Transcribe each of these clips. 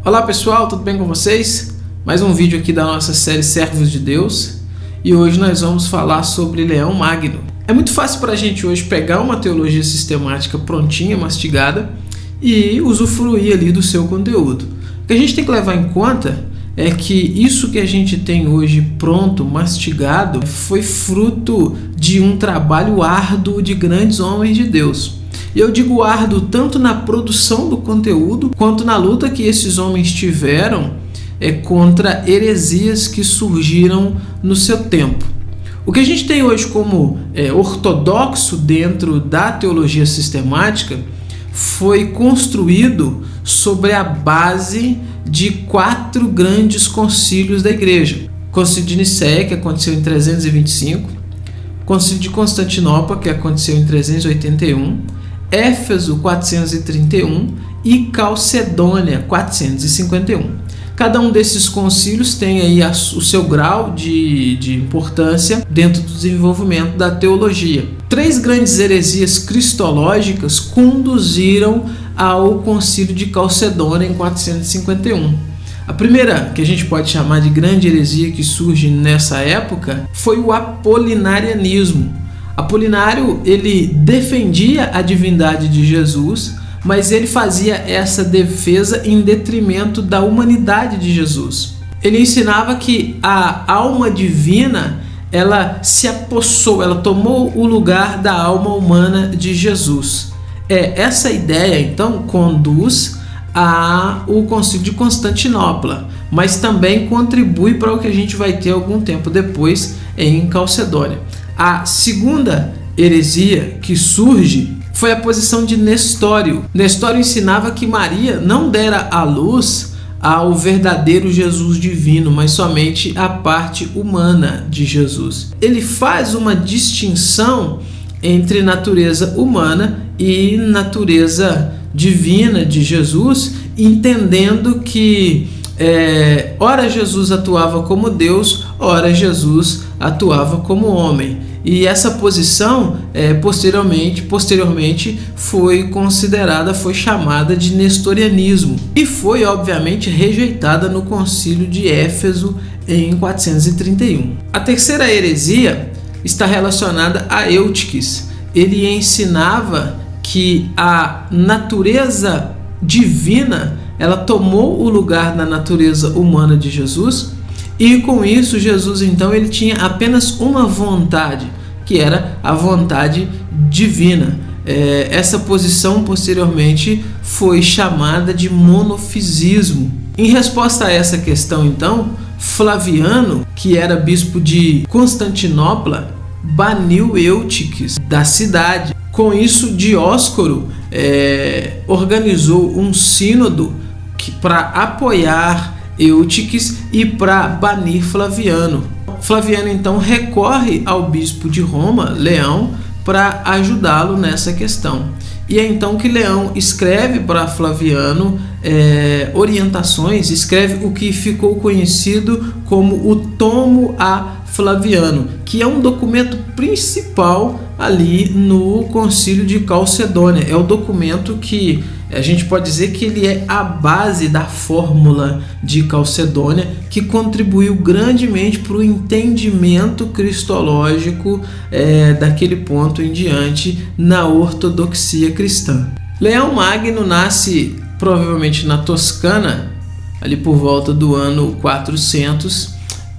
Olá pessoal, tudo bem com vocês? Mais um vídeo aqui da nossa série Servos de Deus e hoje nós vamos falar sobre Leão Magno. É muito fácil para a gente hoje pegar uma teologia sistemática prontinha, mastigada e usufruir ali do seu conteúdo. O que a gente tem que levar em conta é que isso que a gente tem hoje pronto, mastigado, foi fruto de um trabalho árduo de grandes homens de Deus. E eu digo árduo tanto na produção do conteúdo, quanto na luta que esses homens tiveram contra heresias que surgiram no seu tempo. O que a gente tem hoje como ortodoxo dentro da teologia sistemática foi construído sobre a base de 4 grandes concílios da igreja. O Concílio de Nicéia, que aconteceu em 325, o Concílio de Constantinopla, que aconteceu em 381, Éfeso 431 e Calcedônia 451. Cada um desses concílios tem aí o seu grau de importância dentro do desenvolvimento da teologia. 3 grandes heresias cristológicas conduziram ao concílio de Calcedônia em 451. A primeira, que a gente pode chamar de grande heresia que surge nessa época, foi o apolinarianismo. Apolinário, ele defendia a divindade de Jesus, mas ele fazia essa defesa em detrimento da humanidade de Jesus. Ele ensinava que a alma divina, ela se apossou, ela tomou o lugar da alma humana de Jesus. Essa ideia, então, conduz ao Concílio de Constantinopla, mas também contribui para o que a gente vai ter algum tempo depois em Calcedônia. A segunda heresia que surge foi a posição de Nestório. Nestório ensinava que Maria não dera à luz ao verdadeiro Jesus divino, mas somente a parte humana de Jesus. Ele faz uma distinção entre natureza humana e natureza divina de Jesus, entendendo que ora Jesus atuava como Deus, ora Jesus atuava como homem. E essa posição posteriormente foi considerada, foi chamada de nestorianismo e foi obviamente rejeitada no concílio de Éfeso em 431. A terceira heresia está relacionada a Eutiques. Ele ensinava que a natureza divina, ela tomou o lugar da natureza humana de Jesus, e com isso Jesus então ele tinha apenas uma vontade, que era a vontade divina. Essa posição posteriormente foi chamada de monofisismo. Em resposta a essa questão então, Flaviano, que era bispo de Constantinopla, baniu Eutiques da cidade. Com isso, Dióscoro organizou um sínodo para apoiar Eutiques e para banir Flaviano. Flaviano então recorre ao bispo de Roma, Leão, para ajudá-lo nessa questão. E é então que Leão escreve para Flaviano orientações, escreve o que ficou conhecido como o Tomo a Flaviano, que é um documento principal ali no Concílio de Calcedônia. É o documento que a gente pode dizer que ele é a base da fórmula de Calcedônia, que contribuiu grandemente para o entendimento cristológico daquele ponto em diante na ortodoxia cristã. Leão Magno nasce provavelmente na Toscana, ali por volta do ano 400,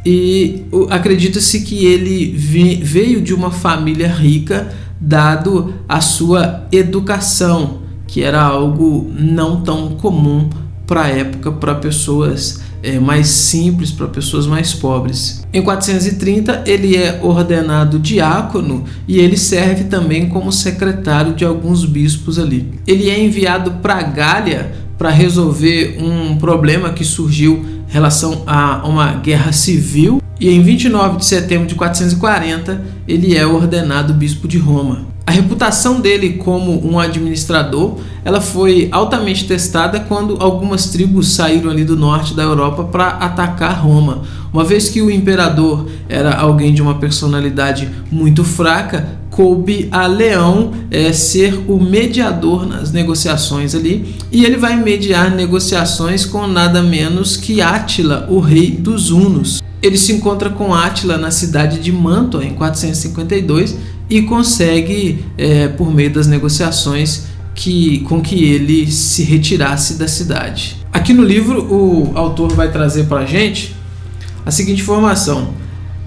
e acredita-se que ele veio de uma família rica, dado a sua educação, que era algo não tão comum para a época, para pessoas mais simples, para pessoas mais pobres. Em 430 ele é ordenado diácono e ele serve também como secretário de alguns bispos ali. Ele é enviado para a Gália para resolver um problema que surgiu em relação a uma guerra civil, e em 29 de setembro de 440 ele é ordenado bispo de Roma. A reputação dele como um administrador, ela foi altamente testada quando algumas tribos saíram ali do norte da Europa para atacar Roma. Uma vez que o imperador era alguém de uma personalidade muito fraca, coube a Leão ser o mediador nas negociações ali, e ele vai mediar negociações com nada menos que Átila, o rei dos Hunos. Ele se encontra com Átila na cidade de Mantua em 452 e consegue, por meio das negociações, com que ele se retirasse da cidade. Aqui no livro o autor vai trazer para a gente a seguinte informação: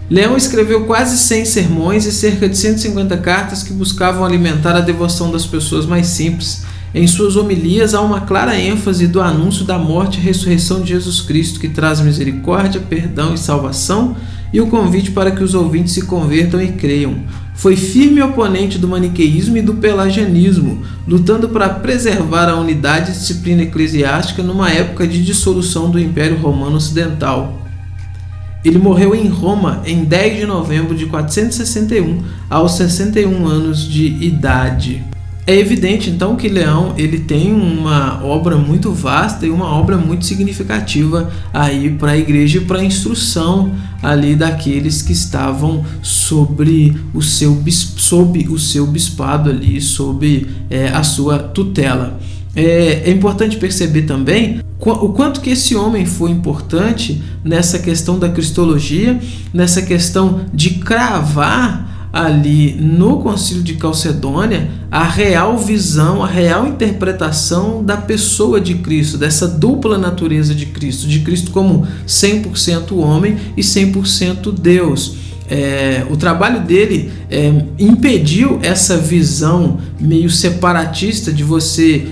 Leão escreveu quase 100 sermões e cerca de 150 cartas que buscavam alimentar a devoção das pessoas mais simples. Em suas homilias há uma clara ênfase do anúncio da morte e ressurreição de Jesus Cristo, que traz misericórdia, perdão e salvação, e o convite para que os ouvintes se convertam e creiam. Foi firme oponente do maniqueísmo e do pelagianismo, lutando para preservar a unidade e disciplina eclesiástica numa época de dissolução do Império Romano Ocidental. Ele morreu em Roma em 10 de novembro de 461, aos 61 anos de idade. É evidente então que Leão ele tem uma obra muito vasta e uma obra muito significativa aí para a igreja e para a instrução ali daqueles que estavam sob o seu bispado ali, sob a sua tutela. É importante perceber também o quanto que esse homem foi importante nessa questão da cristologia, nessa questão de cravar ali no Concílio de Calcedônia a real visão, a real interpretação da pessoa de Cristo, dessa dupla natureza de Cristo como 100% homem e 100% Deus. O trabalho dele impediu essa visão meio separatista de você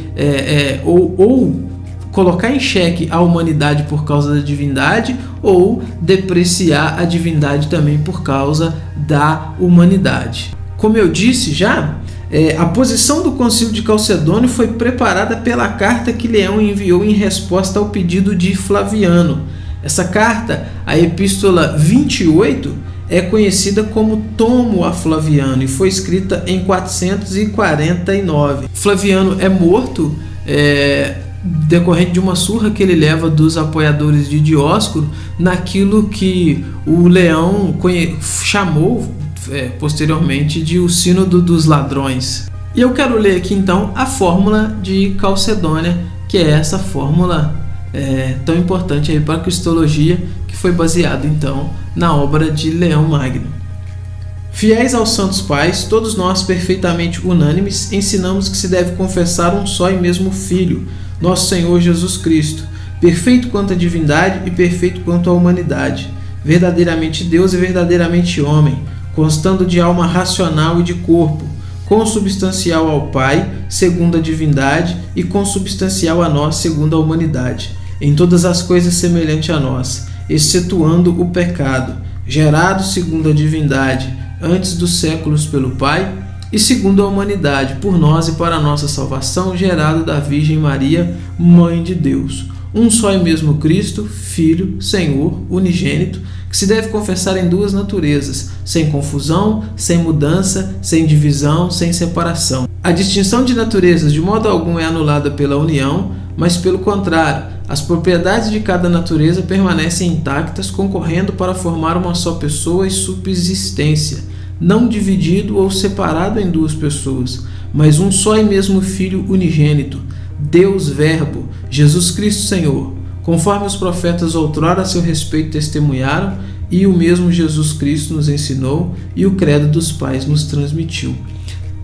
ou colocar em xeque a humanidade por causa da divindade ou depreciar a divindade também por causa da humanidade. Como eu disse já, a posição do Concílio de Calcedônia foi preparada pela carta que Leão enviou em resposta ao pedido de Flaviano. Essa carta, a Epístola 28, é conhecida como Tomo a Flaviano e foi escrita em 449. Flaviano é morto decorrente de uma surra que ele leva dos apoiadores de Dióscoro naquilo que o Leão chamou posteriormente de o Sínodo dos Ladrões. E eu quero ler aqui então a fórmula de Calcedônia, que é essa fórmula tão importante aí para a cristologia, que foi baseada então na obra de Leão Magno. Fiéis aos santos pais, todos nós perfeitamente unânimes ensinamos que se deve confessar um só e mesmo Filho, nosso Senhor Jesus Cristo, perfeito quanto à divindade e perfeito quanto à humanidade, verdadeiramente Deus e verdadeiramente homem, constando de alma racional e de corpo, consubstancial ao Pai, segundo a divindade, e consubstancial a nós, segundo a humanidade, em todas as coisas semelhante a nós, excetuando o pecado, gerado segundo a divindade, antes dos séculos pelo Pai, e segundo a humanidade, por nós e para a nossa salvação, gerado da Virgem Maria, Mãe de Deus. Um só e mesmo Cristo, Filho, Senhor, unigênito, que se deve confessar em duas naturezas, sem confusão, sem mudança, sem divisão, sem separação. A distinção de naturezas de modo algum é anulada pela união, mas pelo contrário, as propriedades de cada natureza permanecem intactas, concorrendo para formar uma só pessoa e subsistência, não dividido ou separado em duas pessoas, mas um só e mesmo Filho unigênito, Deus Verbo, Jesus Cristo Senhor, conforme os profetas outrora a seu respeito testemunharam, e o mesmo Jesus Cristo nos ensinou e o credo dos pais nos transmitiu.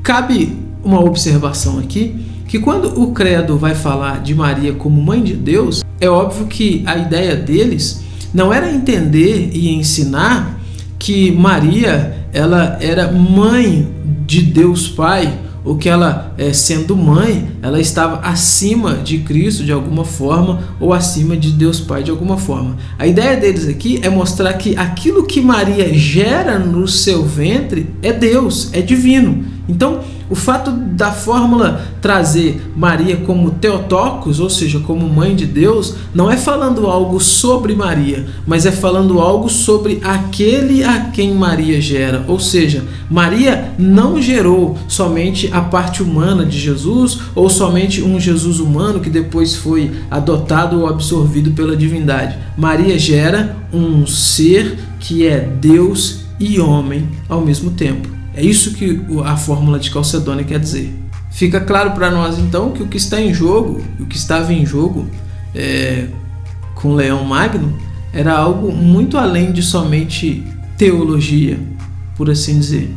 Cabe uma observação aqui, que quando o credo vai falar de Maria como Mãe de Deus, é óbvio que a ideia deles não era entender e ensinar que Maria ela era mãe de Deus Pai, ou que ela, sendo mãe, ela estava acima de Cristo de alguma forma, ou acima de Deus Pai de alguma forma. A ideia deles aqui é mostrar que aquilo que Maria gera no seu ventre é Deus, é divino. Então, o fato da fórmula trazer Maria como Theotokos, ou seja, como mãe de Deus, não é falando algo sobre Maria, mas é falando algo sobre aquele a quem Maria gera. Ou seja, Maria não gerou somente a parte humana de Jesus, ou somente um Jesus humano que depois foi adotado ou absorvido pela divindade. Maria gera um ser que é Deus e homem ao mesmo tempo. É isso que a fórmula de Calcedônia quer dizer. Fica claro para nós então que o que está em jogo, o que estava em jogo com Leão Magno, era algo muito além de somente teologia, por assim dizer.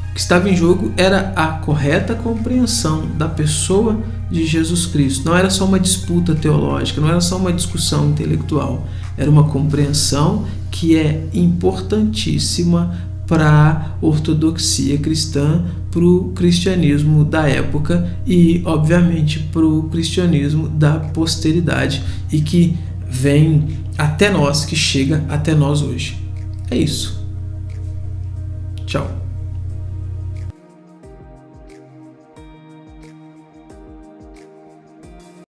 O que estava em jogo era a correta compreensão da pessoa de Jesus Cristo. Não era só uma disputa teológica, não era só uma discussão intelectual. Era uma compreensão que é importantíssima para a ortodoxia cristã, para o cristianismo da época e, obviamente, para o cristianismo da posteridade e que vem até nós, que chega até nós hoje. É isso. Tchau.